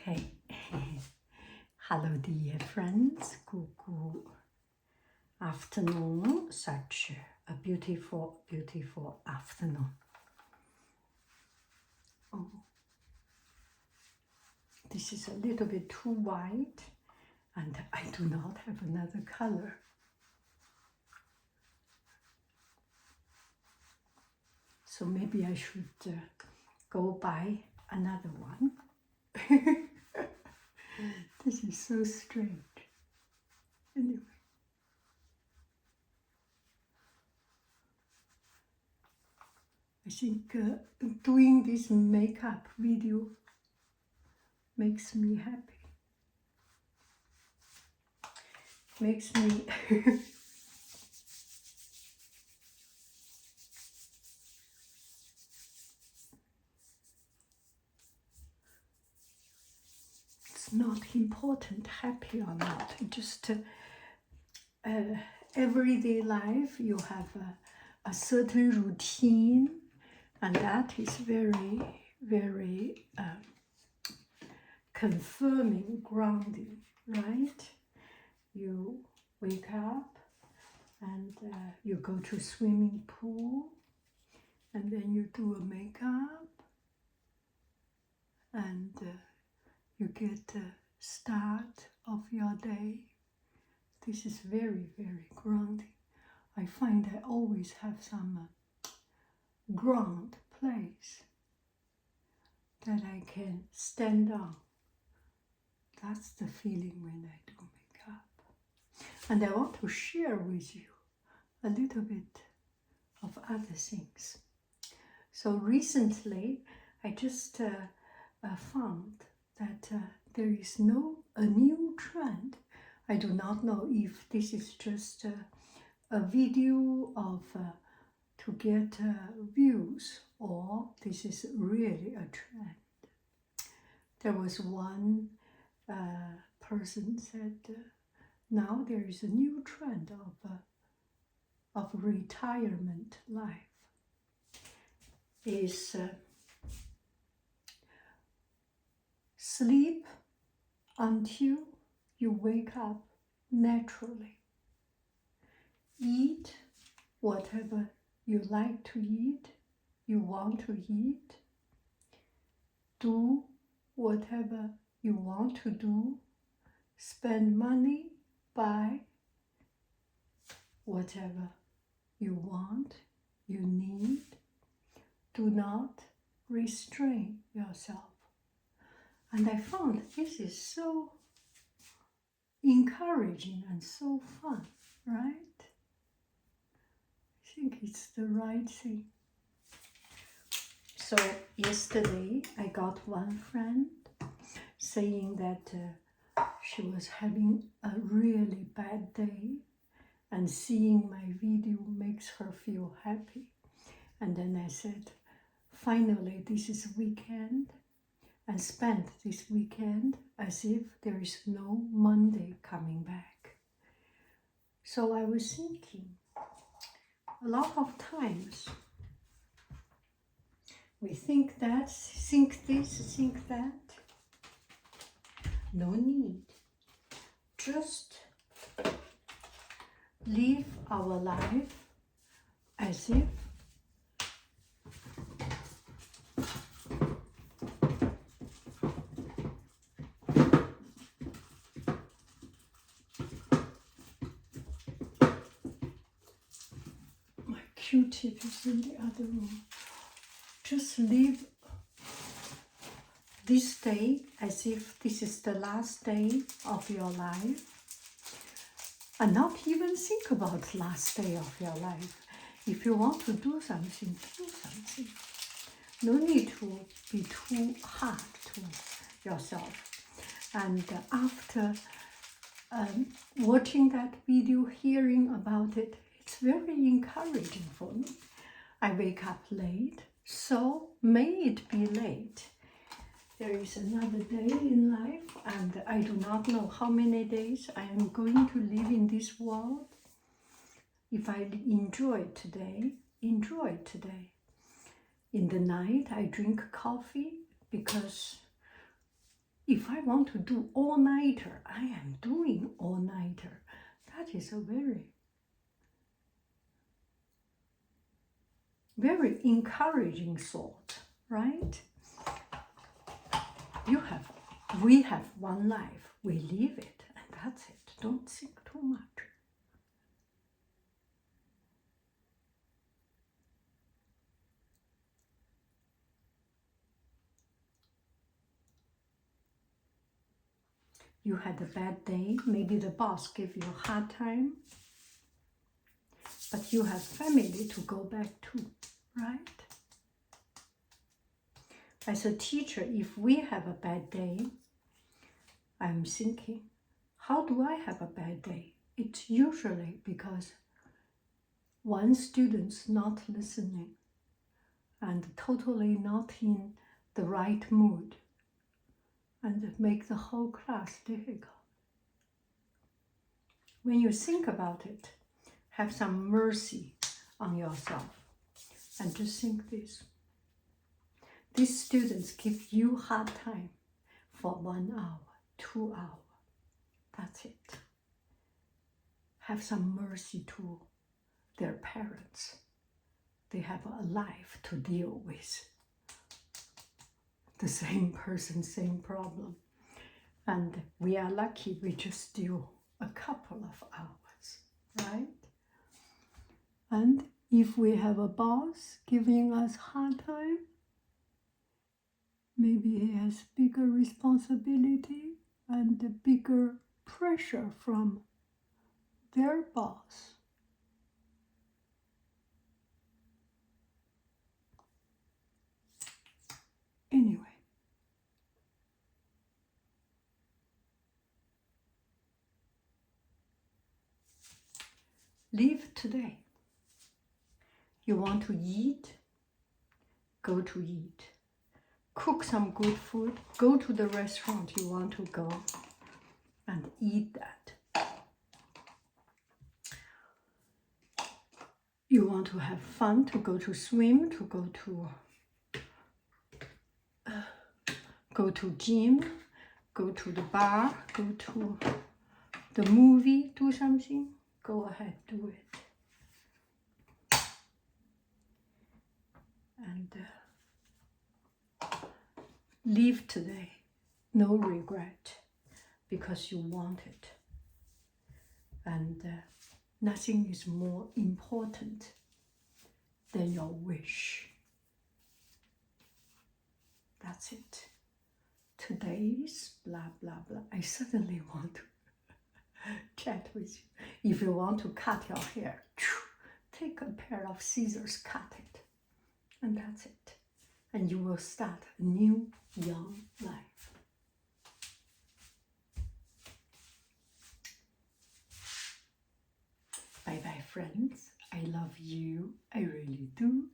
Okay. Hello, dear friends. Good afternoon. Such a beautiful, beautiful afternoon. Oh, this is a little bit too white, and I do not have another color. So maybe I should go buy another one. This is so strange. Anyway. I think doing this makeup video makes me happy. Makes me it's not important happy or not, just everyday life you have a certain routine, and that is very, very confirming, grounding, right? You wake up and you go to swimming pool, and then you do a makeup, and you get the start of your day. This is very, very grounding. I find I always have some ground place that I can stand on. That's the feeling when I do makeup. And I want to share with you a little bit of other things. So recently, I just found that there is a new trend. I do not know if this is just a video of to get views, or this is really a trend. There was one person said, now there is a new trend of retirement life. Is sleep until you wake up naturally. Eat whatever you like to eat, you want to eat. Do whatever you want to do. Spend money, buy whatever you want, you need. Do not restrain yourself. And I found this is so encouraging and so fun, right? I think it's the right thing. So yesterday I got one friend saying that she was having a really bad day, and seeing my video makes her feel happy. And then I said, finally this is weekend, and spend this weekend as if there is no Monday coming back. So I was thinking, a lot of times we think that, think this, think that. No need. Just live our life as if my Q-tip is in the other room. Just live this day as if this is the last day of your life, and not even think about last day of your life. If you want to do something, do something. No need to be too hard to yourself. And after watching that video, hearing about it, it's very encouraging for me. I wake up late, so may it be late. There is another day in life, and I do not know how many days I am going to live in this world. If I enjoy today, enjoy today. In the night, I drink coffee because If I want to do all-nighter, I am doing all-nighter. That is a very, very encouraging thought, right? We have one life, we live it, and that's it. Don't think too much. You had a bad day, maybe the boss gave you a hard time, but you have family to go back to, right? As a teacher, if we have a bad day, I'm thinking, how do I have a bad day? It's usually because one student's not listening and totally not in the right mood and make the whole class difficult. When you think about it, have some mercy on yourself and just think this. These students give you hard time for 1 hour, 2 hours. That's it. Have some mercy to their parents. They have a life to deal with. The same person, same problem. And we are lucky we just deal a couple of hours, right? And if we have a boss giving us hard time, maybe he has bigger responsibility and bigger pressure from their boss. Anyway, live today. You want to eat? Go to eat. Cook some good food. Go to the restaurant you want to go and eat that. You want to have fun, to go to swim, to go to gym, go to the bar, go to the movie, do something, go ahead, do it. And live today, no regret, because you want it. And nothing is more important than your wish. That's it. Today's blah, blah, blah. I suddenly want to chat with you. If you want to cut your hair, take a pair of scissors, cut it. And that's it. And you will start a new, young life. Bye-bye, friends. I love you. I really do.